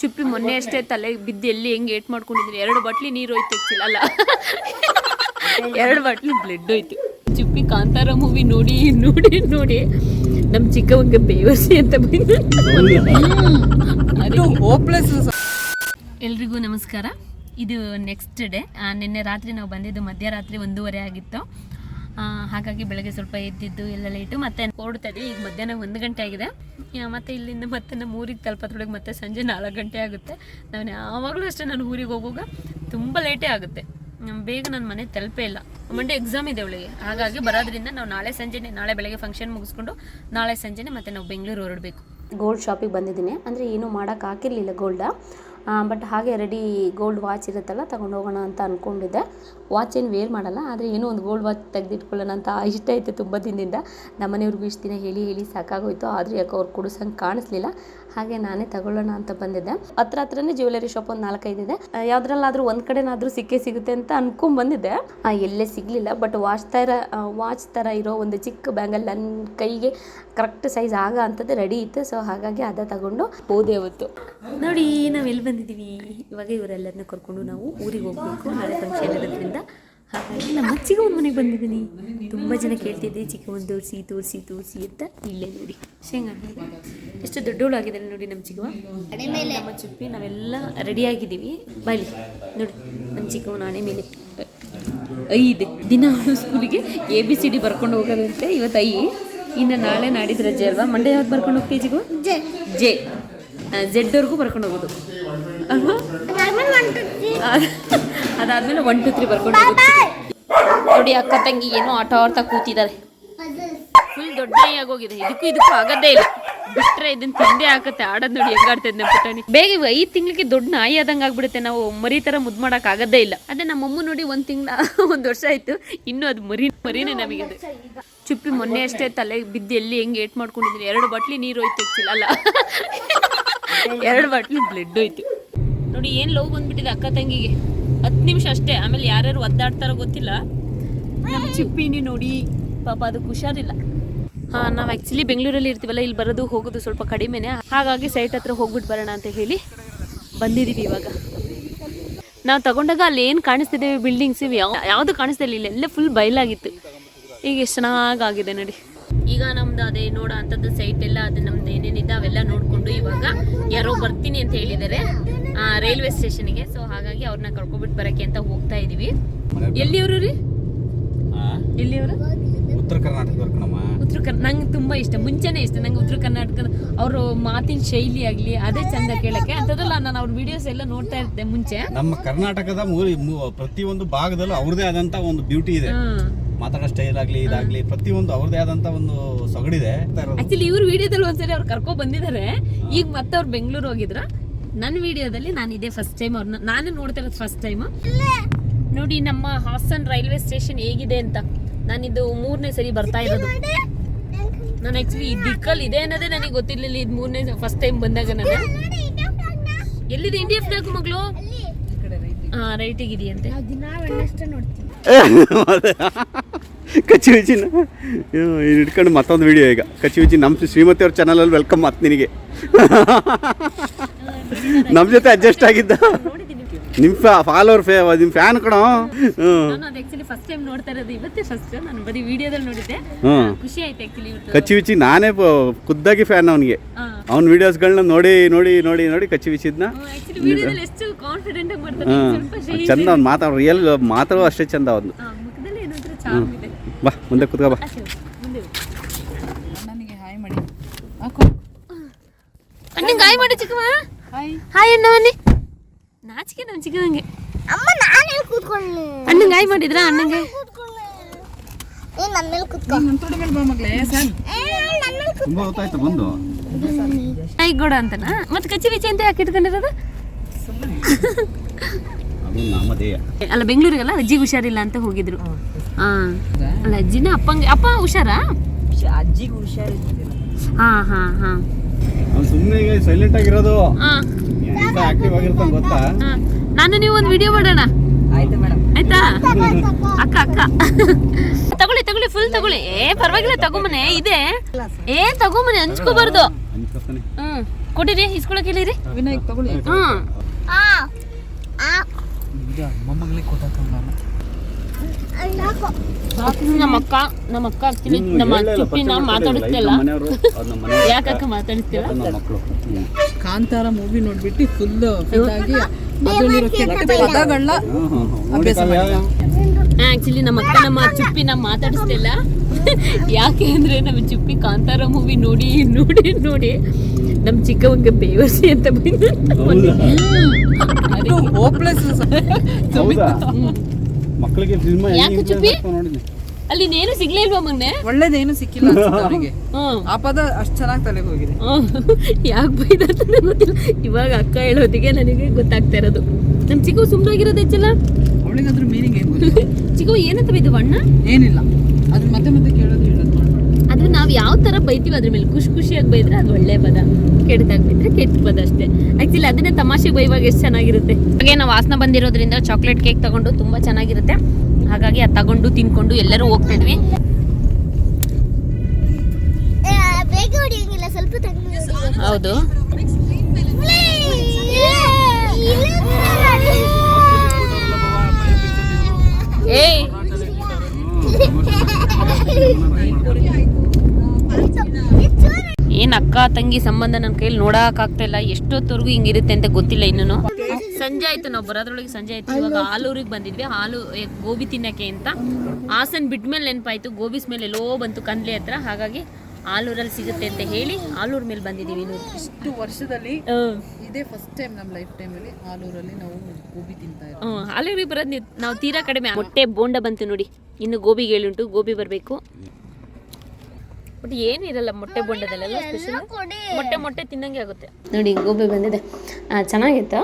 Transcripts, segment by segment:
ಚುಪ್ಪಿ ಮೊನ್ನೆ ಅಷ್ಟೇ ತಲೆ ಬಿದ್ದು ಎಲ್ಲಿ ಹೆಂಗೆ ಏಟ್ ಮಾಡ್ಕೊಂಡಿದ್ದೀನಿ 2 ಬಾಟ್ಲಿ ನೀರು ಹೋಯ್ತು ಆ್ಯಕ್ಚುಲಿ ಅಲ್ಲ 2 ಬಾಟ್ಲಿ ಬ್ಲಡ್ ಹೋಯ್ತು. ಚುಪ್ಪಿ ಕಾಂತಾರ ಮೂವಿ ನೋಡಿ ನೋಡಿ ನೋಡಿ ನಮ್ಮ ಚಿಕ್ಕವಂಗೆ ಬೇವರ್ಸಿ ಅಂತ ಬಂದು ಎಲ್ರಿಗೂ ನಮಸ್ಕಾರ. ಇದು ನೆಕ್ಸ್ಟ್ ಡೇ. ನಿನ್ನೆ ರಾತ್ರಿ ನಾವು ಬಂದಿದ್ದು ಮಧ್ಯರಾತ್ರಿ 1:30 ಆಗಿತ್ತು. ಹಾಗಾಗಿ ಬೆಳಗ್ಗೆ ಸ್ವಲ್ಪ ಎದ್ದಿದ್ದು ಎಲ್ಲ ಲೇಟು. ಮತ್ತೆ ಹೊರಡ್ತಾ ಇದ್ವಿ. ಈಗ ಮಧ್ಯಾಹ್ನ 1 ಗಂಟೆ ಆಗಿದೆ. ಮತ್ತು ಇಲ್ಲಿಂದ ಮತ್ತೆ ನಮ್ಮ ಊರಿಗೆ ತಲುಪೋದ್ರೊಳಗೆ ಮತ್ತೆ ಸಂಜೆ 4 ಗಂಟೆ ಆಗುತ್ತೆ. ನಾನು ಯಾವಾಗಲೂ ಅಷ್ಟೇ ನಾನು ಊರಿಗೆ ಹೋಗುವಾಗ ತುಂಬ ಲೇಟೇ ಆಗುತ್ತೆ. ಬೇಗ ನನ್ನ ಮನೆ ತಲುಪೇ ಇಲ್ಲ. ಮಂಡೇ ಎಕ್ಸಾಮ್ ಇದೆ ಅವಳಿಗೆ. ಹಾಗಾಗಿ ಬರೋದ್ರಿಂದ ನಾವು ನಾಳೆ ಬೆಳಗ್ಗೆ ಫಂಕ್ಷನ್ ಮುಗಿಸ್ಕೊಂಡು ನಾಳೆ ಸಂಜೆನೆ ಮತ್ತೆ ನಾವು ಬೆಂಗಳೂರು ಹೊರಡಬೇಕು. ಗೋಲ್ಡ್ ಶಾಪಿಗೆ ಬಂದಿದ್ದೀನಿ. ಅಂದರೆ ಏನೂ ಮಾಡೋಕ್ಕೆ ಹಾಕಿರಲಿಲ್ಲ ಗೋಲ್ಡ. ಬಟ್ ಹಾಗೆ ರೆಡಿ ಗೋಲ್ಡ್ ವಾಚ್ ಇರುತ್ತಲ್ಲ ತಗೊಂಡು ಹೋಗೋಣ ಅಂತ ಅಂದ್ಕೊಂಡಿದ್ದೆ. ವಾಚ್ ಏನು ವೇರ್ ಮಾಡಲ್ಲ, ಆದರೆ ಏನೋ ಒಂದು ಗೋಲ್ಡ್ ವಾಚ್ ತೆಗೆದಿಟ್ಕೊಳ್ಳೋಣ ಅಂತ ಇಷ್ಟ ಐತೆ ತುಂಬ ದಿನದಿಂದ. ನಮ್ಮನೆಯವ್ರಿಗೂ ಇಷ್ಟು ದಿನ ಹೇಳಿ ಸಾಕಾಗೋಯ್ತು. ಆದರೆ ಯಾಕೆ ಅವ್ರು ಕೊಡಿಸಂಗೆ ಕಾಣಿಸ್ಲಿಲ್ಲ. ಹಾಗೆ ನಾನೇ ತಗೊಳ್ಳೋಣ ಅಂತ ಬಂದಿದ್ದೆ. ಹತ್ರನೇ ಜ್ಯುವೆಲರಿ ಶಾಪ್ ಒಂದು 4-5 ಇದೆ. ಯಾವುದ್ರಲ್ಲಾದರೂ ಒಂದು ಕಡೆನಾದರೂ ಸಿಗುತ್ತೆ ಅಂತ ಅನ್ಕೊಂಡ್ ಬಂದಿದ್ದೆ. ಎಲ್ಲೇ ಸಿಗಲಿಲ್ಲ. ಬಟ್ ವಾಚ್ ಥರ ಇರೋ ಒಂದು ಚಿಕ್ಕ ಬ್ಯಾಂಗಲ್ ನನ್ನ ಕೈಗೆ ಕರೆಕ್ಟ್ ಸೈಜ್ ಅಂಥದ್ದು ರೆಡಿ ಇತ್ತು. ಸೊ ಹಾಗಾಗಿ ಅದ ತಗೊಂಡು ಹೋದೆ ಅವತ್ತು. ನೋಡಿ ನಾವು ಎಲ್ಲಿ ಬಂದಿದ್ದೀವಿ. ಇವಾಗ ಇವರೆಲ್ಲರನ್ನ ಕರ್ಕೊಂಡು ನಾವು ಊರಿಗೆ ಹೋಗಬೇಕು. ನಾಳೆ ಫಂಕ್ಷನ್ ಇರೋದ್ರಿಂದ ಹಾಗಾಗಿ ನಮ್ಮ ಚಿಕ್ಕವನ ಮನೆಗೆ ಬಂದಿದ್ದೀನಿ. ತುಂಬ ಜನ ಕೇಳ್ತಿದ್ದೆ ಚಿಕ್ಕವನ್ ತೋರಿಸಿ ಅಂತ. ಇಲ್ಲೇ ನೋಡಿ ಶೇಂಗಾ ಎಷ್ಟು ದೊಡ್ಡವಳಾಗಿದ್ದಾಳೆ ನೋಡಿ ನಮ್ಮ ಚಿಕ್ಕವ. ನಮ್ಮ ಚುಪ್ಪಿ ನಾವೆಲ್ಲ ರೆಡಿಯಾಗಿದ್ದೀವಿ. ಬಾಯ್ಲಿ ನೋಡಿ ನಮ್ಮ ಚಿಕ್ಕವನ ಹಣೆ ಮೇಲೆ ಐದೆ ದಿನ ಸ್ಕೂಲಿಗೆ ABCD ಬರ್ಕೊಂಡು ಹೋಗೋದಂತೆ. ಇವತ್ತು ಇನ್ನು ನಾಳೆ ನಾಡಿದ್ದು ರಜೆ ಅಲ್ವಾ. ಮಂಡೇ ಯಾವ್ದು ಬರ್ಕೊಂಡು ಹೋಗ್ತೀವಿ ಚಿಕ್ಕವ? ಜೆ ಝೆಡ್ವರೆಗೂ ಬರ್ಕೊಂಡು ಹೋಗೋದು ಅಲ್ವಾ. ಅದಾದ್ಮೇಲೆ 1 2 3 ಬರ್ಕೊಂಡು ಹೋಗೋದು. ನೋಡಿ ಅಕ್ಕ ತಂಗಿ ಏನೋ ಆಟ ಆಡ್ತಾ ಕೂತಿದ್ದಾರೆ. ಫುಲ್ ದೊಡ್ಡ ಆಗೋಗಿದೆ. ಇದಕ್ಕೂ ಆಗದೇ ಇಲ್ಲ. ಬಿಟ್ರೆ ಇದನ್ನ ತಿಂದೇ ಹಾಕತ್ತೆ. ಆಡೋದು ನೋಡಿ ಹೆಂಗಾಡ್ತದೆ ನಮ್ಮ ಪುಟಾಣಿ. ಬೇಗ 5 ತಿಂಗಳಿಗೆ ದೊಡ್ಡ ನಾಯಿ ಆದಂಗೆ ಆಗ್ಬಿಡುತ್ತೆ. ನಾವು ಮರಿ ಥರ ಮುದ್ದು ಮಾಡೋಕೆ ಆಗದೇ ಇಲ್ಲ. ಅದೇ ನಮ್ಮಮ್ಮ ನೋಡಿ 1 ವರ್ಷ ಆಯಿತು. ಇನ್ನೂ ಅದು ಮರಿನೇ ನಮಗೆ. ಅದು ಚುಪ್ಪಿ ಮೊನ್ನೆ ಅಷ್ಟೇ ತಲೆ ಬಿದ್ದು ಎಲ್ಲಿ ಹೆಂಗೆ ಏಟ್ ಮಾಡ್ಕೊಂಡಿದ್ದೀನಿ. 2 ಬಾಟ್ಲಿ ನೀರು ಹೋಯ್ತು ಆ್ಯಕ್ಚುಲಿ ಅಲ್ಲ 2 ಬಾಟ್ಲಿ ಬ್ಲಡ್ ಹೋಯ್ತು. ನೋಡಿ ಏನು ಲವ್ ಬಂದ್ಬಿಟ್ಟಿದೆ ಅಕ್ಕ ತಂಗಿಗೆ. 10 ನಿಮಿಷ ಅಷ್ಟೇ. ಆಮೇಲೆ ಯಾರ್ಯಾರು ಒದ್ದಾಡ್ತಾರೋ ಗೊತ್ತಿಲ್ಲ. ನಮ್ಮ ಚುಪ್ಪಿನಿ ನೋಡಿ ಪಾಪ ಅದಕ್ಕೆ ಹುಷಾರಿಲ್ಲ. ನಾವು ಆ್ಯಕ್ಚುಲಿ ಬೆಂಗಳೂರಲ್ಲಿ ಇರ್ತೀವಲ್ಲ, ಇಲ್ಲಿ ಬರೋದು ಹೋಗೋದು ಸ್ವಲ್ಪ ಕಡಿಮೆನೆ. ಹಾಗಾಗಿ ಸೈಟ್ ಹತ್ರ ಹೋಗ್ಬಿಟ್ಟು ಬರೋಣ ಅಂತ ಹೇಳಿ ಬಂದಿದ್ದೀವಿ. ಇವಾಗ ನಾವು ತಗೊಂಡಾಗ ಅಲ್ಲಿ ಏನು ಕಾಣಿಸ್ತಿದ್ದೇವೆ ಬಿಲ್ಡಿಂಗ್ಸ್ ಇವು ಯಾವುದು ಕಾಣಿಸ್ತಾ ಇಲ್ಲ. ಇಲ್ಲೆಲ್ಲ ಫುಲ್ ಬಯಲಾಗಿತ್ತು. ಈಗ ಎಷ್ಟು ಚೆನ್ನಾಗಾಗಿದೆ ನೋಡಿ. ಈಗ ನಮ್ದು ಅದೇ ನೋಡೋ ಅಂಥದ್ದು ಸೈಟ್ ಎಲ್ಲ ಅದು ನಮ್ದು ಏನೇನಿದೆ ಅವೆಲ್ಲ ನೋಡಿಕೊಂಡು ಇವಾಗ ಯಾರೋ ಬರ್ತೀನಿ ಅಂತ ಹೇಳಿದ್ದಾರೆ ರೈಲ್ವೆ ಸ್ಟೇಷನ್ಗೆ. ಸೊ ಹಾಗಾಗಿ ಅವ್ರನ್ನ ಕರ್ಕೊಬಿಟ್ಟು ಬರೋಕ್ಕೆ ಅಂತ ಹೋಗ್ತಾ ಇದ್ದೀವಿ. ಎಲ್ಲಿಯವರು ರೀ? ಎಲ್ಲಿಯವರು? ಉತ್ತರ ಕರ್ನಾಟಕ. ನಂಗೆ ತುಂಬ ಇಷ್ಟ. ಮುಂಚೆನೇ ಇಷ್ಟ ನಂಗೆ ಉತ್ತರ ಕರ್ನಾಟಕದ ಅವರು ಮಾತಿನ ಶೈಲಿ ಆಗಲಿ ಅದೇ ಚಂದ ಕೇಳಕ್ಕೆ. ಅಂಥದ್ದಲ್ಲ ನಾನು ಅವ್ರ ವಿಡಿಯೋಸ್ ಎಲ್ಲ ನೋಡ್ತಾ ಇರ್ತೆ ಮುಂಚೆ. ನಮ್ಮ ಕರ್ನಾಟಕದ ಪ್ರತಿಯೊಂದು ಭಾಗದಲ್ಲೂ ಅವ್ರದೇ ಆದಂತ ಒಂದು ಬ್ಯೂಟಿ ಇದೆ. ಮಾತಾಡೋ ಸ್ಟೈಲ್ ಆಗ್ಲಿ ಇದಾಗ್ಲಿ ಪ್ರತಿಯೊಂದು ಅವ್ರದೇ ಆದಂತ ಒಂದು ಸೊಗಡಿದೆ. ಆಕ್ಚುಲಿ ಇವ್ರ ವಿಡಿಯೋದಲ್ಲಿ ಒಂದ್ಸರಿ ಅವ್ರು ಕರ್ಕೊ ಬಂದಿದ್ದಾರೆ. ಈಗ ಮತ್ತೆ ಅವ್ರು ಬೆಂಗಳೂರು ಹೋಗಿದ್ರ. ನನ್ನ ವಿಡಿಯೋದಲ್ಲಿ ನಾನು ಇದೇ ಫಸ್ಟ್ ಟೈಮ್ ಅವ್ರನ್ನ ನಾನು ನೋಡ್ತಾ ಇರೋದು ಫಸ್ಟ್ ಟೈಮ್. ನೋಡಿ ನಮ್ಮ ಹಾಸನ್ ರೈಲ್ವೆ ಸ್ಟೇಷನ್ ಹೇಗಿದೆ ಅಂತ. ನಾನಿದು 3ನೇ ಸರಿ ಬರ್ತಾ ಇರೋದು. ನಾನು ಆಕ್ಚುಲಿ ಈ ದಿಕ್ಕಲ್ಲಿ ಇದೆ ಅನ್ನೋದೇ ನನಗೆ ಗೊತ್ತಿರ್ಲಿಲ್ಲ. ಇದು 3ನೇ ಫಸ್ಟ್ ಟೈಮ್ ಬಂದಾಗ ನಾನು. ಎಲ್ಲಿದೆ ಇಂಡಿಯಾ ಫ್ಲಾಗ್ ಮಗಳು? ರೈಟಿಗೆ ಇದೆಯಂತೆ. ಕಚ್ಚಿವಿಚಿನ ಹಿಡ್ಕೊಂಡು ಮತ್ತೊಂದು ವಿಡಿಯೋ ಈಗ ಕಚ್ಚಿವಿಚಿ ನಮ್ಮ ಶ್ರೀಮತಿ ಅವ್ರ ಚಾನಲಲ್ಲಿ ವೆಲ್ಕಮ್. ಮತ್ತೆ ನಿನಗೆ ನಮ್ಮ ಜೊತೆ ಅಡ್ಜಸ್ಟ್ ಆಗಿದ್ದ ನಿಮ್ಮ ಫಾಲೋವರ್ ನಿಮ್ಮ ಫ್ಯಾನ್ ಕಣೋ. ನಾನು ಅದು ಆಕ್ಚುಲಿ ಫಸ್ಟ್ ಟೈಮ್ ನೋಡ್ತಾ ಇರೋದು ಇವತ್ತೇ ಫಸ್ಟ್. ನಾನು ಬರೀ ವಿಡಿಯೋದಲ್ಲಿ ನೋಡಿದ್ದೆ. ಖುಷಿ ಆಯ್ತು ಆಕ್ಚುಲಿ. ಕಚ್ಚಿವಿಚಿ ನಾನೇ ಖುದ್ದಾಗಿ ಫ್ಯಾನ್ ಅವನಿಗೆ. ಅವ್ನ ವಿಡಿಯೋಸ್ಗಳನ್ನ ನೋಡಿ ನೋಡಿ ನೋಡಿ ನೋಡಿ ಕಚ್ಚಿವಿಚಿದ್ನ ಎಷ್ಟು ಕಾನ್ಫಿಡೆಂಟ್ ಆಗಿ ಮಾಡ್ತಾನೆ. ಚಂದ ಅವ್ನು ಮಾತಾಡೋ ರಿಯಲ್ ಮಾತಾಡೋ ಅಷ್ಟೇ ಚಂದ ಅವ್ನು. ಬಾ ಮುಂದೆ ಕೂತ್ಕೋ ಬಾ. ಅಣ್ಣಂಗೆ ಹಾಯ್ ಮಾಡಿ ಚಿಕ್ಕಮ್ಮ. ಹಾಯ್ ಅಣ್ಣ ಬನ್ನಿ. ನಾಚಿಕೆ ನಮ್ಮ ಚಿಕ್ಕವಂಗೆ. ಅಣ್ಣಂಗೆ ಹಾಯ್ ಮಾಡಿದ್ರ? ಅಣ್ಣಂಗೆ ತುಂಬಾ ಹೊತ್ತಾಯ್ತು ಬಂದು. ಹಾಯ್ ಗೋಡ ಅಂತನಾ? ಮತ್ತೆ ಕಚ್ಚಿವಿಚಿ ಅಂತ ಯಾಕೆ ಇಟ್ಕೊಂಡಿರೋದು? ಅಲ್ಲ ಬೆಂಗಳೂರಿಗಲ್ಲ ಅಜ್ಜಿಗೆ ಹುಷಾರಿಲ್ಲ ಅಂತ ಹೋಗಿದ್ರು. ಅಲ್ಲ ಅಜ್ಜಿನ ಅಪ್ಪ ಹುಷಾರಾ? ಅಜ್ಜಿಗೆ ಹುಷಾರಿಲ್ಲ. ಸುಮ್ಮನೆ ಈಗ ಸೈಲೆಂಟ್ ಆಗಿರೋದು. ಆಕ್ಟಿವ್ ಆಗಿರ್ತಾನೆ ಗೊತ್ತಾ? ನಾನು ನೀವು ಒಂದು ವಿಡಿಯೋ ಮಾಡೋಣ. ಆಯ್ತು ಮೇಡಮ್. ಆಯ್ತಾ ಅಕ್ಕ ತಗೊಳ್ಳಿ ಫುಲ್ ತಗೊಳ್ಳಿ. ಪರವಾಗಿಲ್ಲ ತಗೊಂಬನೆ ಇದೆ. ತಗೊಂಬನೆ ಹಂಚ್ಕೋಬಾರ್ದು. ಕೊಟ್ಟಿರಿ ಇಸ್ಕೊಳಕ್ ಹೇಳಿರಿ ವಿನಾಯಕ್ ತಗೊಳ್ಳಿ. ಮೊಮ್ಮಗಳಿಗೆ ಕೊಟ್ಟಾಕ ನಮ್ಮ ಅಕ್ಕ ಆಕ್ಚುಲಿ ನಮ್ಮ ಚುಪ್ಪಿನ ಮಾತಾಡಿಸ್ತಿಲ್ಲ. ಯಾಕಕ್ಕ ಮಾತಾಡಿಸ್ತಿಲ್ಲ? ಕಾಂತಾರ ಮೂವಿ ನೋಡ್ಬಿಟ್ಟು ಫುಲ್ ಆಗಿ ಅದರಲ್ಲಿರೋ ಕೆಟ್ಟ ಪದಗಳನ್ನ ಅಭ್ಯಾಸ ಮಾಡಿದ. ಆಕ್ಚುಲಿ ನಮ್ಮ ಅಕ್ಕ ನಮ್ಮ ಚುಪ್ಪಿನ ಮಾತಾಡಿಸ್ತಿಲ್ಲ. ಯಾಕೆ ಅಂದ್ರೆ ನಮ್ಮ ಚುಪ್ಪಿ ಕಾಂತಾರ ಮೂವಿ ನೋಡಿ ನೋಡಿ ನೋಡಿ ನಮ್ ಚಿಕ್ಕವಂಗೆ ಬೇವರ್ಸಿ ಅಂತ ಮಕ್ಕಳಿಗೆ ಅಲ್ಲಿ ನೇನು ಸಿಗ್ಲೇ ಇಲ್ವಾ ಮೊನ್ನೆ? ಒಳ್ಳೇದೇನು ಸಿಕ್ಕಿಲ್ಲ ಅವರಿಗೆ. ಆ ಪದ ಅಷ್ಟ್ ಚೆನ್ನಾಗಿ ತಲೆಗೆ ಹೋಗಿದೆ. ಯಾಕೆ ಬೈದ ಗೊತ್ತಿಲ್ಲ. ಇವಾಗ ಅಕ್ಕ ಹೇಳೋದಿಗೆ ನನಗೆ ಗೊತ್ತಾಗ್ತಾ ಇರೋದು. ನಮ್ ಚಿಕ್ಕವು ಸುಮ್ಮನಾಗಿರೋದು ಹೆಚ್ಚಲ್ಲ. ಅವಳಿಗೆ ಅದ್ರ ಮೀನಿಂಗ್ ಏನು? ಚಿಕ್ಕವು ಏನಂತ ಬೈದು ಬಣ್ಣ ಏನಿಲ್ಲ, ಅದ್ರ ಮತ್ತೆ ಮತ್ತೆ ಕೇಳೋದು ಹೇಳೋದು ಅದು ನಾವ್ ಯಾವ ತರ ಬೈತೀವಿ ಅದ್ರ ಮೇಲೆ ಖುಷಿಯಾಗಿ ಬೈದ್ರೆ ಅದು ಒಳ್ಳೆ ಪದ, ಕೆಟ್ಟದಾಗಿ ಬೈದ್ರೆ ಕೆಟ್ಟ ಪದ ಅಷ್ಟೇ. ಆಕ್ಚುಲಿ ಅದನ್ನೇ ತಮಾಷೆಗೆ ಬೈವಾಗ ಎಷ್ಟು ಚೆನ್ನಾಗಿರುತ್ತೆ. ಹಾಗೆ ನಾವು ವಾಸನ ಬಂದಿರೋದ್ರಿಂದ ಚಾಕ್ಲೇಟ್ ಕೇಕ್ ತಗೊಂಡು ತುಂಬಾ ಚೆನ್ನಾಗಿರುತ್ತೆ. ಹಾಗಾಗಿ ಅದು ತಗೊಂಡು ತಿನ್ಕೊಂಡು ಎಲ್ಲರೂ ಹೋಗ್ತಾ ಇದ್ವಿ. ಹೌದು, ಏನ್ ಅಕ್ಕ ತಂಗಿ ಸಂಬಂಧ ನನ್ನ ಕೈಯಲ್ಲಿ ನೋಡಕ್ ಆಗ್ತಾ ಇಲ್ಲ. ಎಷ್ಟೊತ್ತವರೆಗೂ ಹಿಂಗಿರುತ್ತೆ ಅಂತ ಗೊತ್ತಿಲ್ಲ. ಇನ್ನೂ ಸಂಜೆ ಆಯ್ತು, ನಾವು ಬರೋದ್ರೊಳಗೆ ಸಂಜೆ ಆಯ್ತು. ಇವಾಗ ಆಲೂರಿಗೆ ಬಂದಿದ್ವಿ, ಗೋಬಿ ತಿನ್ನಕ್ಕೆ ಅಂತ. ಹಾಸನ್ ಬಿಟ್ಮೇಲೆ ನೆನಪಾಯ್ತು, ಗೋಬಿ ಸ್ಮೆಲ್ ಎಲ್ಲೋ ಬಂತು ಕಂದ್ಲಿ ಹತ್ರ. ಹಾಗಾಗಿ ಆಲೂರಲ್ಲಿ ಸಿಗುತ್ತೆ ಅಂತ ಹೇಳಿ ಆಲೂರ್ ಮೇಲೆ ಬಂದಿದ್ದೀವಿ. ಇಷ್ಟು ವರ್ಷದಲ್ಲಿ ಇದೇ ಫಸ್ಟ್ ಟೈಮ್ ನಮ್ಮ ಲೈಫ್ ಟೈಮಲ್ಲಿ ಆಲೂರಲ್ಲಿ ನಾವು ಗೋಬಿ ತಿಂತಾ ಇದ್ದೀವಿ. ಆಲೂರಿಗೆ ಬರೋದು ನಾವು ತೀರಾ ಕಡಿಮೆ. ಮೊಟ್ಟೆ ಬೋಂಡ ಬಂತು ನೋಡಿ, ಇನ್ನು ಗೋಬಿಗೆ ಹೇಳುಂಟು, ಗೋಬಿ ಬರಬೇಕು. ಬಟ್ ಏನಿರಲ್ಲ ಮೊಟ್ಟೆ ಬೋಂಡದಲ್ಲೆಲ್ಲ ಸ್ಪೆಷಲ್. ಮೊಟ್ಟೆ ತಿನ್ನಂಗೆ ಆಗುತ್ತೆ ನೋಡಿ. ಗೋಬಿ ಬಂದಿದೆ, ಚೆನ್ನಾಗಿತ್ತು.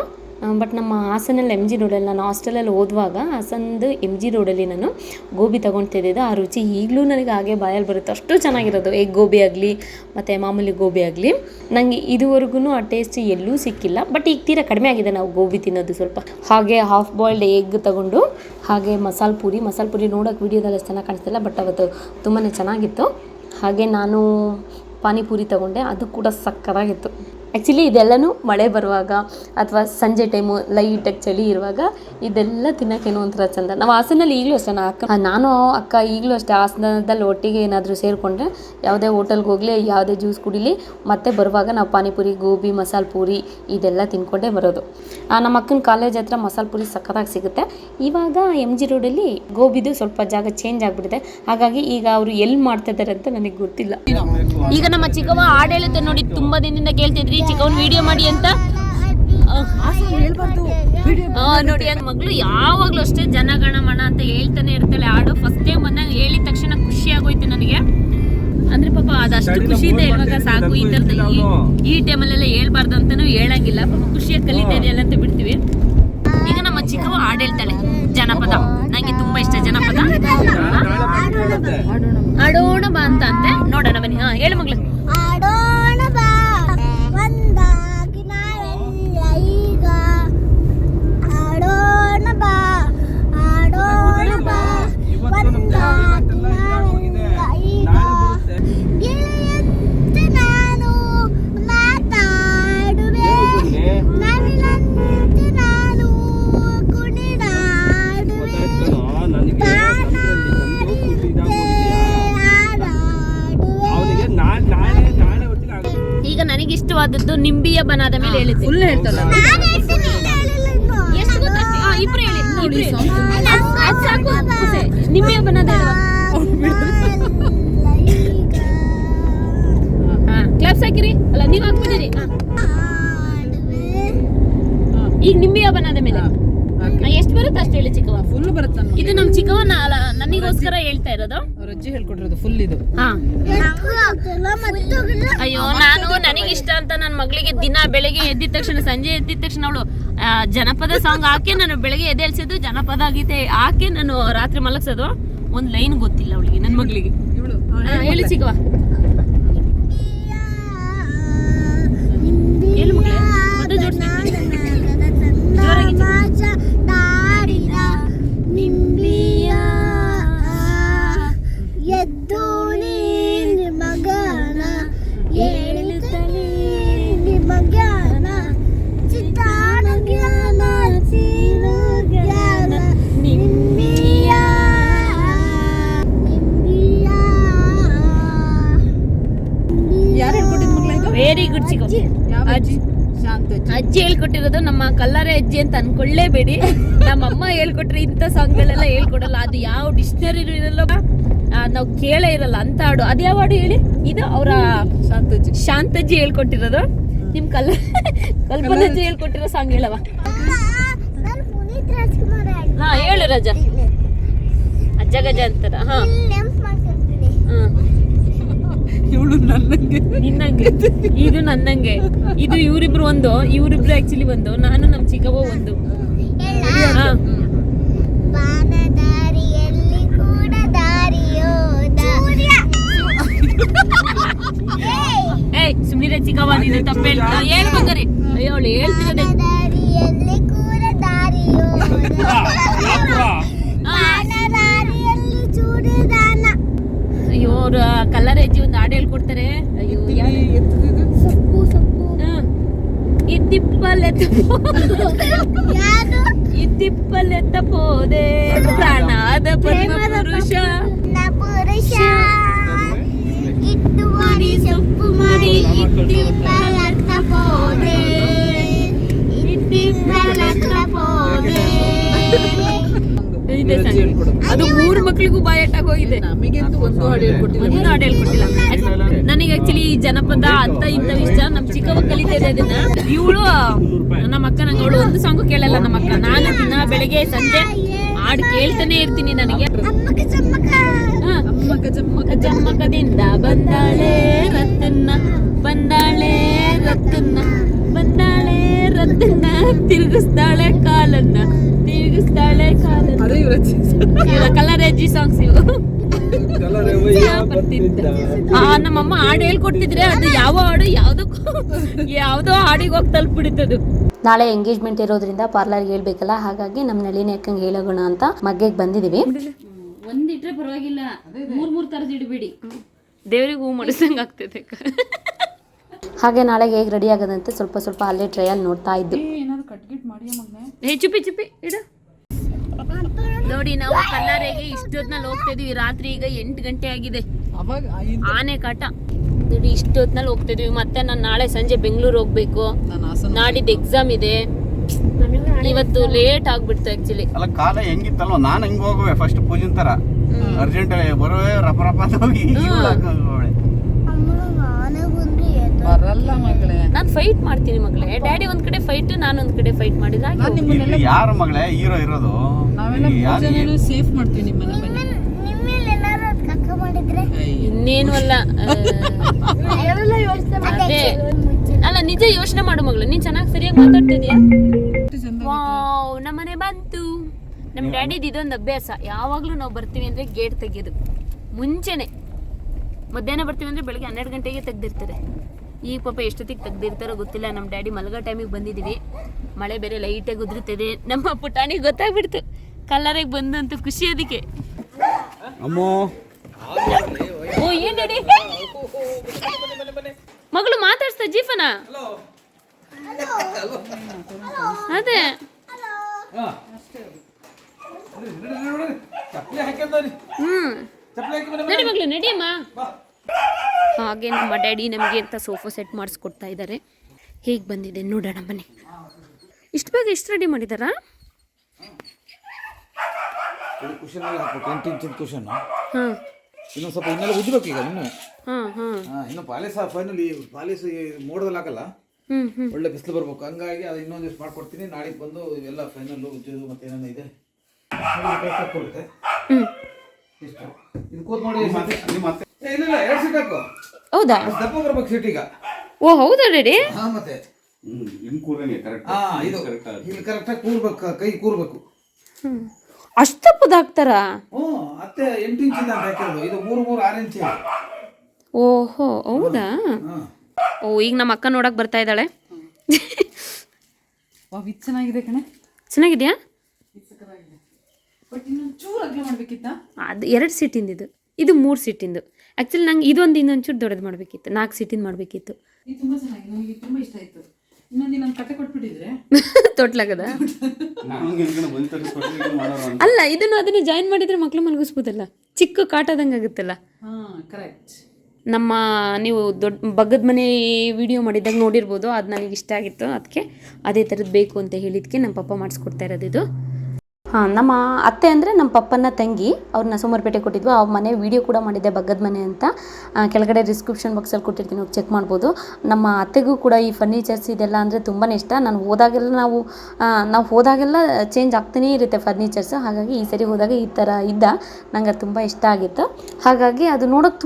ಬಟ್ ನಮ್ಮ ಹಾಸನಲ್ಲಿ ಎಮ್ ಜಿ ರೋಡಲ್ಲಿ, ನಾನು ಹಾಸ್ಟೆಲಲ್ಲಿ ಓದುವಾಗ ಹಾಸನದು ಎಮ್ ಜಿ ರೋಡಲ್ಲಿ ನಾನು ಗೋಬಿ ತೊಗೊಳ್ತಿದ್ದೆ. ಆ ರುಚಿ ಈಗಲೂ ನನಗೆ ಹಾಗೆ ಬಾಯಲ್ಲಿ ಬರುತ್ತೆ, ಅಷ್ಟು ಚೆನ್ನಾಗಿರೋದು. ಎಗ್ ಗೋಬಿ ಆಗಲಿ ಮತ್ತು ಮಾಮೂಲಿ ಗೋಬಿ ಆಗಲಿ, ನನಗೆ ಇದುವರೆಗೂ ಆ ಟೇಸ್ಟ್ ಎಲ್ಲೂ ಸಿಕ್ಕಿಲ್ಲ. ಬಟ್ ಈಗ ತೀರಾ ಕಡಿಮೆ ಆಗಿದೆ ನಾವು ಗೋಬಿ ತಿನ್ನೋದು ಸ್ವಲ್ಪ. ಹಾಗೆ ಹಾಫ್ ಬಾಯ್ಲ್ಡ್ ಎಗ್ ತೊಗೊಂಡು, ಹಾಗೆ ಮಸಾಲೆ ಪೂರಿ ನೋಡೋಕೆ ವೀಡಿಯೋದಲ್ಲಿ ಅಷ್ಟು ಚೆನ್ನಾಗಿ ಕಾಣಿಸ್ತಿಲ್ಲ, ಬಟ್ ಅವತ್ತು ತುಂಬಾ ಚೆನ್ನಾಗಿತ್ತು. ಹಾಗೆ ನಾನು ಪಾನಿಪುರಿ ತೊಗೊಂಡೆ, ಅದು ಕೂಡ ಸಕ್ಕತ್ತಾಗಿತ್ತು. ಆ್ಯಕ್ಚುಲಿ ಇದೆಲ್ಲನೂ ಮಳೆ ಬರುವಾಗ ಅಥವಾ ಸಂಜೆ ಟೈಮು ಲೈಟಾಗಿ ಚಳಿ ಇರುವಾಗ ಇದೆಲ್ಲ ತಿನ್ನೋಕ್ಕೇನೋ ಒಂಥರ ಚಂದ. ನಾವು ಹಾಸನಲ್ಲಿ ಈಗಲೂ ಅಷ್ಟೇ, ನಾನು ಅಕ್ಕ ಈಗಲೂ ಅಷ್ಟೇ ಹಾಸನದಲ್ಲಿ ಒಟ್ಟಿಗೆ ಏನಾದರೂ ಸೇರಿಕೊಂಡ್ರೆ ಯಾವುದೇ ಹೋಟೆಲ್ಗೆ ಹೋಗಲಿ, ಯಾವುದೇ ಜ್ಯೂಸ್ ಕುಡಿಲಿ, ಮತ್ತೆ ಬರುವಾಗ ನಾವು ಪಾನಿಪುರಿ, ಗೋಬಿ, ಮಸಾಲೆ ಪೂರಿ ಇದೆಲ್ಲ ತಿನ್ಕೊಂಡೇ ಬರೋದು. ನಮ್ಮ ಅಕ್ಕನ ಕಾಲೇಜ್ ಹತ್ರ ಮಸಾಲೆ ಪೂರಿ ಸಕ್ಕತ್ತಾಗಿ ಸಿಗುತ್ತೆ. ಇವಾಗ ಎಮ್ ಜಿ ರೋಡಲ್ಲಿ ಗೋಬಿದು ಸ್ವಲ್ಪ ಜಾಗ ಚೇಂಜ್ ಆಗಿಬಿಟ್ಟಿದೆ. ಹಾಗಾಗಿ ಈಗ ಅವರು ಎಲ್ಲಿ ಮಾಡ್ತಾ ಇದ್ದಾರೆ ಅಂತ ನನಗೆ ಗೊತ್ತಿಲ್ಲ. ಈಗ ನಮ್ಮ ಚಿಕ್ಕವ್ವ ಹಾಡು ಹೇಳುತ್ತೆ ನೋಡಿ, ತುಂಬ ದಿನದಿಂದ ಕೇಳ್ತಿದ್ರಿ ಚಿಕ್ಕವನ್ ವಿಡಿಯೋ ಮಾಡಿ ಅಂತ. ನೋಡಿ ನನ್ನ ಮಗಳು ಯಾವಾಗ್ಲೂ ಅಷ್ಟೇ ಜನಗಣಮನ ಅಂತ ಹೇಳ್ತಾನೆ ಇರ್ತಾಳೆ ಹಾಡು. ಫಸ್ಟ್ ಟೈಮ್ ಬಂದಾಗ ಹೇಳಿದ ತಕ್ಷಣ ಖುಷಿ ಆಗೋಯ್ತು ನನಗೆ. ಅಂದ್ರೆ ಪಾಪ ಅದಷ್ಟು ಖುಷಿಯಿಂದ ಹೇಳುವಾಗ ಸಾಕು. ಈ ತರದ ಈ ಟೈಮಲ್ಲೆಲ್ಲ ಹೇಳ್ಬಾರ್ದು ಅಂತಾನು ಹೇಳಂಗಿಲ್ಲ. ಪಾಪ ಖುಷಿಯಾಗಿ ಕಲಿತಾ ಇದೆಯಲ್ಲ ಅಂತ ಬಿಡ್ತೀವಿ. ಈಗ ನಮ್ಮ ಚಿಕ್ಕವ ಹಾಡು ಹೇಳ್ತಾಳೆ ಜನಪದ. ನಂಗೆ ತುಂಬಾ ಇಷ್ಟ ಜನಪದ. ಆಡೋಣ ಬಾ ಅಂತ ಅಂತೆ, ನೋಡೋಣ ಬನ್ನಿ. ಹೇಳು ಮಗಳು. ಆಡೋಣ ಬಾ ಒಂದಾಗಿ ನಾವೆಲ್ಲ ಈಗ, ಆಡೋಣ ಬಾ ಒಂದಾಗಿ ನಾವೆಲ್ಲ ಈಗ, ಗೆಳೆಯಂತೆ ನಾನು ಮಾತಾಡುವೆ, ನವಿಲಂತೆ ನಾನು ಕುಣಿದಾಡುವೆ, ಈಗ ನನಗೆ ಇಷ್ಟವಾದದ್ದು ನಿಂಬಿಯ ಬನಾದ ಮೇಲೆ ಹೇಳಿದ್ದೆ. ಫುಲ್ ಹೇಳ್ತಲ್ಲ, ಎಷ್ಟು ಗೊತ್ತಾ? ಇಬ್ರು ಹೇಳಿ, ನಿಂಬಿಯ ಬನಾದ ಕ್ಲಾಪ್ಸ್ ಹಾಕಿರಿ. ಅಲ್ಲ ನೀವ್ ಹಾಕ್ಬಿಟ್ಟಿರಿ. ಈಗ ನಿಂಬಿಯ ಬನಾದ ಮೇಲೆ ಎಷ್ಟು ಬರುತ್ತೆ ಅಷ್ಟು ಹೇಳಿ ಚಿಕ್ಕವ. ಫುಲ್ ಬರುತ್ತೆ. ಇದು ನಮ್ ಚಿಕ್ಕವ ನನಗೋಸ್ಕರ ಹೇಳ್ತಾ ಇರೋದು. ಅವ್ರ ಅಜ್ಜಿ ಹೇಳ್ಕೊಟ್ಟಿರೋದು ಫುಲ್ ಇದು. ಅಯ್ಯೋ, ನನಗೆ ಇಷ್ಟ ಅಂತ ನನ್ನ ಮಗಳಿಗೆ ದಿನ ಬೆಳಗ್ಗೆ ಎದ್ದಿದ ತಕ್ಷಣ, ಸಂಜೆ ಎದ್ದಿದ ತಕ್ಷಣ ಅವಳು ಜನಪದ ಸಾಂಗ್ ಹಾಕಿ ನಾನು ಬೆಳಗ್ಗೆ ಎದ್ದೇಳ್ಸೋದು, ಜನಪದ ಗೀತೆ ಹಾಕಿ ನಾನು ರಾತ್ರಿ ಮಲಗ್ಸೋದು. ಒಂದ್ ಲೈನ್ ಗೊತ್ತಿಲ್ಲ ಅವಳಿಗೆ, ನನ್ನ ಮಗಳಿಗೆ. ಹೇಳಿ ಚಿಕ್ಕವ. ಹೇಳು ಮಗಳೇ, ಮತ್ತೆ ಜೋಡಿಸ್ಬೇಕು. ನಿಂಬಿಯ ಎದ್ದು ಮಗನ ಹೇಳುತ್ತಲೇ ಮಗ ಚಿಕ್ಕ ಯಾವ ಅಜ್ಜಿ ಶಾಂತ ಅಜ್ಜಿ ಹೇಳ್ಕೊಟ್ಟಿರೋದು ನಮ್ಮ ಕಲ್ಲರೆ ಅಜ್ಜಿ ಅಂತ ಅನ್ಕೊಳ್ಳೇಬೇಡಿ. ನಮ್ಮಮ್ಮ ಹೇಳ್ಕೊಟ್ರೆ ಇಂಥ ಸಾಂಗ್ಗಳೆಲ್ಲ ಹೇಳ್ಕೊಡಲ್ಲ. ಅದು ಯಾವ ಡಿಕ್ಷನರಿ ಇರಲ್ಲ, ನಾವು ಕೇಳೇ ಇರಲ್ಲ ಅಂತ ಹಾಡು. ಅದು ಯಾವ ಹಾಡು ಹೇಳಿ? ಇದು ಅವರ ಶಾಂತಜ್ಜಿ ಹೇಳ್ಕೊಟ್ಟಿರೋದು. ನಿಮ್ ಕಲ್ಪನಜ್ಜಿ ಹೇಳ್ಕೊಟ್ಟಿರೋ ಸಾಂಗ್ ಹೇಳವ. ಹಾ ಹೇಳು ರಾಜ. ಅಜ್ಜ ಗಜ ಅಂತಾರ. ಹಾ ಇವಳು ನನ್ನಂಗೆ ನಿನ್ನಂಗೆ, ಇದು ನನ್ನಂಗೆ, ಇದು ಇವರಿಬ್ರು ಒಂದು, ಇವರಿಬ್ರು ಆಕ್ಚುಲಿ ಒಂದು, ನಾನು ನಮ್ ಚಿಕ್ಕವ್ವ ಒಂದು. ಏಯ್ ಸುಮ್ನಿರೆ ಚಿಕ್ಕವ್ವ, ನೀನು ತಪ್ಪು ಹೇಳ್ತಾ ಹೇಳ್ಬೇಕರಿ. ಅಯ್ಯೋ ಅವಳು ಹೇಳ್ತಿರೋದೆ. ಅಯ್ಯೋ ಅವ್ರ ಕಲ್ಲರ್ ಅಜ್ಜಿ ಒಂದು ಹಾಡು ಹೇಳ್ಕೊಡ್ತಾರೆ. ಅಯ್ಯೋ ಇದ್ದಿಪ್ಪಲೆತ್ತ ಪೋದೆ ಪ್ರಾಣಾದ ಪರಮ ಪುರುಷ ಇಟ್ಟು ಮಾಡಿ ಸೊಪ್ಪು ಮಾಡಿ ಇದ್ದಿಪ್ಪಲೆತ್ತ ಪೋದೆ ಇದ್ದಿಪ್ಪಲೆತ್ತ ಪೋದೆ. ಅದು 3 ಮಕ್ಳಿಗೂ ಬಾಯಟ್ಟಾಗ ಹೋಗಿದೆ. ನಮಗಂತೂ ಒಂದು ಹಾಡು ಹೇಳ್ಕೊಟ್ಟಿಲ್ಲ. ನನಗೆ ಆಕ್ಚುಲಿ ಈ ಜನಪದ ಅಂತ ಇಂಥ ಇಷ್ಟ. ನಮ್ ಚಿಕ್ಕವ್ವ ಕಲಿತಾ ಇದೆ ಅದನ್ನ. ಇವಳು ನಮ್ಮ ಅಕ್ಕ, ನಂಗೆ ಅವಳು ಒಂದು ಸಾಂಗು ಕೇಳಲ್ಲ ನಮ್ಮ ಅಕ್ಕ. ನಾನು ದಿನ ಬೆಳಗ್ಗೆ ಸಂಜೆ ಹಾಡು ಕೇಳ್ತಾನೆ ಇರ್ತೀನಿ. ನನಗೆ ಜಮ್ಮಕದಿಂದ ಬಂದಾಳೆ ರತ್ತನ್ನ, ಬಂದಾಳೆ ರತ್ತನ್ನ, ಬಂದಾಳೆ ರತ್ತನ್ನ, ತಿರುಗಿಸ್ತಾಳೆ ಕಾಲನ್ನ, ತಿರುಗಿಸ್ತಾಳೆ ಕಾಲನ್ನ. ಕಲರ್ ಅಜ್ಜಿ ಸಾಂಗ್ಸ್ ಇವು. ನಮ್ಮಮ್ಮ ಹಾಡು ಹೇಳ್ಕೊಡ್ತಿದ್ರೆ ಅದು ಯಾವ ಹಾಡು ಯಾವ್ದೋ ಹಾಡಿಗೆ ಹೋಗಿ ತಲುಪಿಡಿತದು. ನಾಳೆ ಎಂಗೇಜ್ಮೆಂಟ್ ಇರೋದ್ರಿಂದ ಪಾರ್ಲರ್ಗೆ ಹೇಳ್ಬೇಕಲ್ಲ, ಹಾಗಾಗಿ ನಮ್ಮ ನಳಿನಿ ಅಕ್ಕಂಗೆ ಹೇಳೋಣ ಅಂತ ಮಗ್ಗೆಗೆ ಬಂದಿದೀವಿ. ಒಂದಿಟ್ರೆ ಪರವಾಗಿಲ್ಲ, 3 ತರದ್ ಇಡಬೇಡಿ, ದೇವ್ರಿಗೆ ಹೂ ಮಾಡಿಸಂಗ್ ಆಗ್ತದೆ. ಹಾಗೆ ನಾಳೆಗೆ ಹೇಗೆ ರೆಡಿ ಆಗೋದಂತೆ ಸ್ವಲ್ಪ ಅಲ್ಲೇ ಟ್ರಯಲ್ ನೋಡ್ತಾ ಇದ್ದು. ಚುಪ್ಪಿ ಇಡು ನೋಡಿ. ನಾವು ಕಲ್ಲರೆಗೆ ಇಷ್ಟೊತ್ನಲ್ಲಿ ಹೋಗ್ತಾ ಇದೀವಿ. ರಾತ್ರಿ ಈಗ 8 ಗಂಟೆ ಆಗಿದೆ. ಆನೆ ಕಾಟ ನೋಡಿ. ಇಷ್ಟೊತ್ನಲ್ಲಿ ಹೋಗ್ತಾ ಇದೀವಿ. ಮತ್ತೆ ನಾನು ನಾಳೆ ಸಂಜೆ ಬೆಂಗಳೂರು ಹೋಗ್ಬೇಕು. ನಾಡಿದ್ದು ಎಕ್ಸಾಮ್ ಇದೆ. ಇವತ್ತು ಲೇಟ್ ಆಗ್ಬಿಡ್ತು ಆಕ್ಚುಲಿ. ಅಲ್ಲ ಕಾಲ ಹೆಂಗಿತ್ತಲ್ವ, ನಾನು ಹೆಂಗ್ ಹೋಗುವೆ ಫಸ್ಟ್ ಪೂಜನ್ ತರ ಅರ್ಜೆಂಟ್ ಬರುವೆ ರಪ ಅಂತ ಹೋಗಿ ಬರಲ್ಲ ಮಗಳೇ. ನಾನು ಫೈಟ್ ಮಾಡ್ತೀನಿ ಮಗಳೇ. ಡ್ಯಾಡಿ ಒಂದ್ ಕಡೆ ಫೈಟ್, ನಾನು ಒಂದ್ ಕಡೆ ಫೈಟ್ ಮಾಡಿದ್ರೆ ಯಾರು ಮಗಳೇ ಹೀರೋ ಇರೋದು? ನಾವೆಲ್ಲ ಸೇಫ್ ಮಾಡ್ತೀವಿ ನಿಮ್ಮನ್ನ. ಇನ್ನೇನು ಅಲ್ಲ. ಅದೇ ಅಲ್ಲ, ನಿಜ ಯೋಚನೆ ಮಾಡು ಮಗಳು. ನೀನ್ ಚೆನ್ನಾಗಿ ಸರಿಯಾಗಿ ಮಾತಾಡ್ತಿದ್ಯಾ. ವಾವ್, ನಮ್ಮನೆ ಬಂತು. ನಮ್ ಡ್ಯಾಡಿದ್ ಇದೊಂದು ಅಭ್ಯಾಸ. ಯಾವಾಗ್ಲೂ ನಾವು ಬರ್ತೀವಿ ಅಂದ್ರೆ ಗೇಟ್ ತೆಗಿಯೋದು ಮುಂಚೆನೆ. ಮಧ್ಯಾಹ್ನ ಬರ್ತೀವಿ ಅಂದ್ರೆ ಬೆಳಗ್ಗೆ 12 ಗಂಟೆಗೆ ತೆಗ್ದಿರ್ತಾರೆ. ಈ ಪಾಪ ಎಷ್ಟೊತ್ತಿಗೆ ತೆಗ್ದಿರ್ತಾರೋ ಗೊತ್ತಿಲ್ಲ. ನಮ್ಮ ಡ್ಯಾಡಿ ಮಲಗೋ ಟೈಮಿಗೆ ಬಂದಿದ್ದೀವಿ. ಮಳೆ ಬೇರೆ ಲೈಟಾಗಿ ಉದುರುತ್ತದೆ. ನಮ್ಮ ಪುಟಾಣಿಗೆ ಗೊತ್ತಾಗ್ಬಿಡ್ತು ಕಲ್ಲರಿಗೆ ಬಂದು ಅಂತ ಖುಷಿ. ಅದಕ್ಕೆ ಓ ಏನ್ ಡ್ಯಾಡಿ ಮಗಳು ಮಾತಾಡ್ಸ್ತಾ ಜೀಫನ. ಅದೇ ನಡಿ ಮಗಳು ನಡಿಯಮ್ಮ. ಹಾಗೆ ನಮ್ಮ ಡ್ಯಾಡಿ ನಮಗೆ ಅಂತ ಸೋಫಾ ಸೆಟ್ ಮಾಡಿಸ್ಕೊಡ್ತಾ ಇದ್ದಾರೆ. ಹೇಗೆ ಬಂದಿದೆ ನೋಡೋಣ ಬನ್ನಿ. ಇಷ್ಟು ಬೇಗ ಎಷ್ಟು ರೆಡಿ ಮಾಡಿದಾರಾ? ಇನ್ನೊಂದು ಸ್ವಲ್ಪ ಇನ್ನೆಲ್ಲ ಉಜ್ಬೇಕು ಈಗ. ಇನ್ನು ಪಾಲಿಸ್ ಫೈನಲ್ ಪಾಲಿಸ್ ಮೋಡದಲ್ಲಿ ಹಾಕಲ್ಲ. ಒಳ್ಳೆ ಬಿಸಿಲು ಬರ್ಬೇಕು. ಹಂಗಾಗಿ ಅದು ಇನ್ನೊಂದಿಷ್ಟು ಮಾಡ್ಕೊಡ್ತೀನಿ. ನಾಳೆಗೆ ಬಂದು ಇವೆಲ್ಲ ಫೈನಲ್ ಉಜ್ಜೋದು ಮತ್ತೆ ಏನೇನು ಇದೆ ಇದು ಕೂತ್ ನೋಡಿ. ಇಲ್ಲ 2 ಸೀಟ್ ಹಾಕು. ಹೌದಾ? ದಪ್ಪ ಬರ್ಬೇಕು ಸೀಟ್ ಈಗ. ಓ ಹೌದಾ ರೆಡಿ? ಹಾ ಮತ್ತೆ ಇದು ಕರೆಕ್ಟಾಗಿ ಕೂರ್ಬೇಕು, ಕೈ ಕೂರ್ಬೇಕು. ಅಷ್ಟು ತಪ್ಪದಾಗ್ತಾರ? ಮತ್ತೆ 8 ಇಂಚಿಂದ ಅಂತ ಹಾಕಿರೋದು. ಇದು 3 6 ಇಂಚ್. ಓಹೋ ಹೌದಾ? ಓ ಈಗ ನಮ್ಮ ಅಕ್ಕ ನೋಡಕ್ ಬರ್ತಾ ಇದ್ದಾಳೆ. ಚೆನ್ನಾಗಿದೆ ಕಣೆ. ಚೆನ್ನಾಗಿದ್ಯಾ? ಅದು 2 ಸೀಟಿಂದ ಇದು 3 ಸೀಟಿಂದು. ಆ್ಯಕ್ಚುಲಿ ನಂಗೆ ಇದೊಂದು ಇನ್ನೊಂಚೂರು ದೊಡ್ಡದು ಮಾಡಬೇಕಿತ್ತು. 4 ಸೀಟಿಂದ ಮಾಡಬೇಕಿತ್ತು. ತುಂಬ ಚೆನ್ನಾಗಿದೆ, ನನಗೆ ತುಂಬ ಇಷ್ಟ ಆಯಿತು. ಇನ್ನೊಂದು ನಾನು ಕತೆ ಕೊಟ್ಬಿಟ್ಟಿದ್ರೆ ತೊಟ್ಲಾಗದ ಅಲ್ಲ. ಅದನ್ನು ಜಾಯಿನ್ ಮಾಡಿದ್ರೆ ಮಕ್ಳು ಮಲಗಿಸ್ಬೋದಲ್ಲ. ಚಿಕ್ಕ ಕಾಟದಂಗೆ ಆಗುತ್ತಲ್ಲ. ಕರೆಕ್ಟ್. ನಮ್ಮ ನೀವು ದೊಡ್ಡ ಬಗ್ಗದ ಮನೆ ವಿಡಿಯೋ ಮಾಡಿದಾಗ ನೋಡಿರ್ಬೋದು, ಅದು ನನಗೆ ಇಷ್ಟ ಆಗಿತ್ತು. ಅದಕ್ಕೆ ಅದೇ ಥರದ್ದು ಬೇಕು ಅಂತ ಹೇಳಿದ್ದಕ್ಕೆ ನಮ್ಮ ಪಪ್ಪ ಮಾಡಿಸ್ಕೊಡ್ತಾ ಇರೋದು ಇದು. ಹಾಂ, ನಮ್ಮ ಅತ್ತೆ ಅಂದರೆ ನಮ್ಮ ಪಪ್ಪನ ತಂಗಿ, ಅವ್ರನ್ನ ಸೋಮವಾರಪೇಟೆ ಕೊಟ್ಟಿದ್ವು. ಆ ಮನೆ ವೀಡಿಯೋ ಕೂಡ ಮಾಡಿದ್ದೆ, ಬಗ್ಗದ ಮನೆ ಅಂತ. ಕೆಳಗಡೆ ಡಿಸ್ಕ್ರಿಪ್ಷನ್ ಬಾಕ್ಸಲ್ಲಿ ಕೊಟ್ಟಿರ್ತೀನಿ, ಹೋಗಿ ಚೆಕ್ ಮಾಡ್ಬೋದು. ನಮ್ಮ ಅತ್ತೆಗೂ ಕೂಡ ಈ ಫರ್ನಿಚರ್ಸ್ ಇದೆಲ್ಲ ಅಂದರೆ ತುಂಬಾ ಇಷ್ಟ. ನಾವು ಹೋದಾಗೆಲ್ಲ ಚೇಂಜ್ ಆಗ್ತಾನೇ ಇರುತ್ತೆ ಫರ್ನಿಚರ್ಸ್. ಹಾಗಾಗಿ ಈ ಸರಿ ಹೋದಾಗ ಈ ಥರ ನಂಗೆ ಅದು ತುಂಬ ಇಷ್ಟ ಆಗಿತ್ತು. ಹಾಗಾಗಿ ಅದು ನೋಡೋಕೆ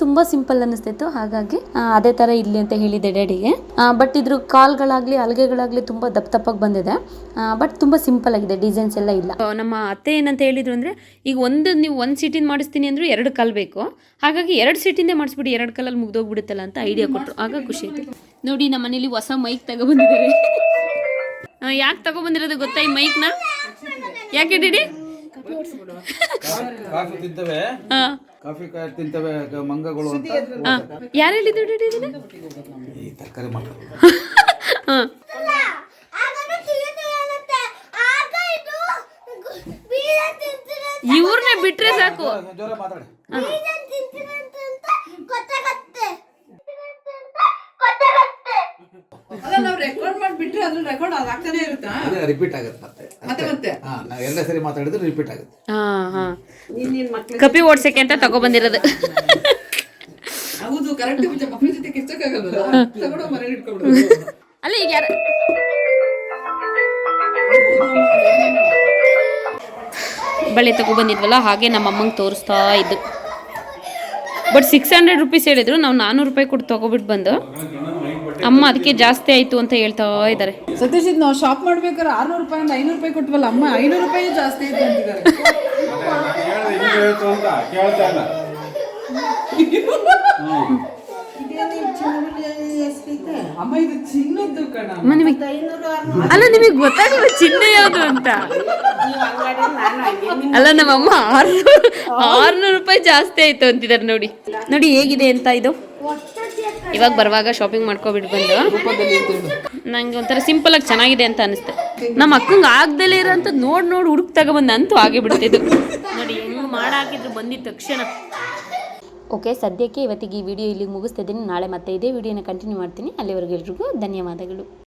ತುಂಬ ಸಿಂಪಲ್ ಅನ್ನಿಸ್ತಿತ್ತು. ಹಾಗಾಗಿ ಅದೇ ಥರ ಇಲ್ಲಿ ಅಂತ ಹೇಳಿದ್ದೆ ಡ್ಯಾಡಿಗೆ. ಬಟ್ ಇದ್ರ ಕಾಲ್ಗಳಾಗಲಿ ಹಲಗೆಗಳಾಗಲಿ ತುಂಬ ದಪ್ಪಗೆ ಬಂದಿದೆ. ಬಟ್ ತುಂಬ ಸಿಂಪಲ್ ಆಗಿದೆ, ಡಿಸೈನ್ಸ್ ಎಲ್ಲ ಇಲ್ಲ. ನಮ್ಮ ಅತ್ತೆ ಏನಂತ ಹೇಳಿದ್ರು ಅಂದರೆ, ಈಗ ನೀವು ಒಂದು ಸೀಟಿಂದ ಮಾಡಿಸ್ತೀನಿ ಅಂದರೂ 2 ಕಾಲು ಬೇಕು. ಹಾಗಾಗಿ 2 ಸೀಟಿಂದೇ ಮಾಡಿಸ್ಬಿಟ್ಟು 2 ಕಾಲಲ್ಲಿ ಮುಗ್ದೋಗ್ಬಿಡುತ್ತಲ್ಲ ಅಂತ ಐಡಿಯಾ ಕೊಟ್ಟರು. ಆಗ ಖುಷಿ ಆಯ್ತು. ನೋಡಿ, ನಮ್ಮ ಮನೇಲಿ ಹೊಸ ಮೈಕ್ ತಗೊಬಂದಿದ್ದಾರೆ. ಯಾಕೆ ತಗೊಬಂದಿರೋದು ಗೊತ್ತಾ ಈ ಮೈಕ್ನ? ಯಾಕೆ ಡಿಡಿ? ಕಾಫಿ ತಿಂತವೆ, ಕಾಫಿ ತಿಂತವೆ ಮಂಗಗಳು ಅಂತ. ಯಾರು ಹೇಳಿದ್ರು ಡಿಡಿ? ಈ ತರಕಾರಿ ಮಾಡ ಇವ್ರನ್ನೇ ಬಿಟ್ರೆ ಸಾಕು. ಜೋರ ಮಾತಾಡಿ. ಅಲ್ಲ, ನಾವು ರೆಕಾರ್ಡ್ ಮಾಡಿಬಿಟ್ರೆ ಅದ್ರ ರೆಕಾರ್ಡ್ ಆಗ್ತಾನೆ ಇರುತ್ತಾ? ರಿಪೀಟ್ ಆಗುತ್ತೆ ಮತ್ತೆ. ನಾವು ಎಲ್ಲ ಸರಿ ಮಾತಾಡಿದ್ರೆ ರಿಪೀಟ್ ಆಗುತ್ತೆ. ಕಪಿ ಓಡ್ಸಕ್ಕೆ ಅಂತ ತಗೊಬಂದಿರೋದು. ಹೌದು, ಕರೆಕ್ಟ್. ಮಕ್ಕಳ ಜೊತೆ ಕಿಚ್ಚಕ್ಕಾಗಲ್ಲ, ತಗೊಂಡು ಮನೇಲಿ ಇಟ್ಕೊಬಿಡೋದು. ಅಲ್ಲ, ಈಗ ಯಾರ ಬಳೆ ತಗೊಬಂದಿದ್ವಲ್ಲ, ಹಾಗೆ ನಮ್ಮ ಅಮ್ಮಂಗೆ ತೋರಿಸ್ತಾ ಇದ್ದು. ಬಟ್ 600 ರೂಪೀಸ್ ಹೇಳಿದ್ರು, ನಾವು 400 ರೂಪಾಯಿ ಕೊಟ್ಟು ತಗೊಬಿಟ್ಟು ಬಂದು. ಅಮ್ಮ ಅದಕ್ಕೆ ಜಾಸ್ತಿ ಆಯಿತು ಅಂತ ಹೇಳ್ತಾ ಇದ್ದಾರೆ. ಸತೀಶ್, ಇದು ನಾವು ಶಾಪ್ ಮಾಡ್ಬೇಕಾದ್ರೆ 600 ರೂಪಾಯಿಂದ 500 ರೂಪಾಯಿ ಕೊಟ್ವಲ್ಲ, ಅಮ್ಮ 500 ರೂಪಾಯಿ ಜಾಸ್ತಿ ಆಯ್ತು ಅಂತಿದ್ದಾರೆ. ಅಮ್ಮ, ಇದು ಚಿನ್ನದ್ದು ಕಣ. ಅಲ್ಲ, ನಿಮಗೆ ಗೊತ್ತಾಗಲ್ಲ ಚಿನ್ನ ಯಾವುದು ಅಂತ? ಅಲ್ಲ, ನಮ್ಮಮ್ಮ 600 ರೂಪಾಯಿ ಜಾಸ್ತಿ ಆಯ್ತು ಅಂತಿದ್ದಾರೆ. ನೋಡಿ ಹೇಗಿದೆ ಅಂತ ಇದು. ಇವಾಗ ಬರುವಾಗ ಶಾಪಿಂಗ್ ಮಾಡ್ಕೊಬಿಟ್ಟು ಬಂದು ನಂಗೆ ಒಂಥರ ಸಿಂಪಲ್ ಆಗಿ ಚೆನ್ನಾಗಿದೆ ಅಂತ ಅನಿಸ್ತು. ನಮ್ಮ ಅಕ್ಕಂಗೆ ಆಗ್ದಲೇ ಇರೋಂಥ ನೋಡಿ ಹುಡುಕ್ ತಗೊಬಂದು ಅಂತೂ ಆಗೇ ಬಿಡ್ತಿದ್ದು. ನೋಡಿ ಹೆಂಗೆ ಮಾಡಾಕಿದ್ರು ಬಂದಿದ್ದ ತಕ್ಷಣ. ಓಕೆ, ಸದ್ಯಕ್ಕೆ ಇವತ್ತಿಗೆ ಈ ವಿಡಿಯೋ ಇಲ್ಲಿಗೆ ಮುಗಿಸ್ತಿದ್ದೀನಿ. ನಾಳೆ ಮತ್ತೆ ಇದೇ ವಿಡಿಯೋನ ಕಂಟಿನ್ಯೂ ಮಾಡ್ತೀನಿ. ಅಲ್ಲಿವರೆಗೂ ಎಲ್ರಿಗೂ ಧನ್ಯವಾದಗಳು.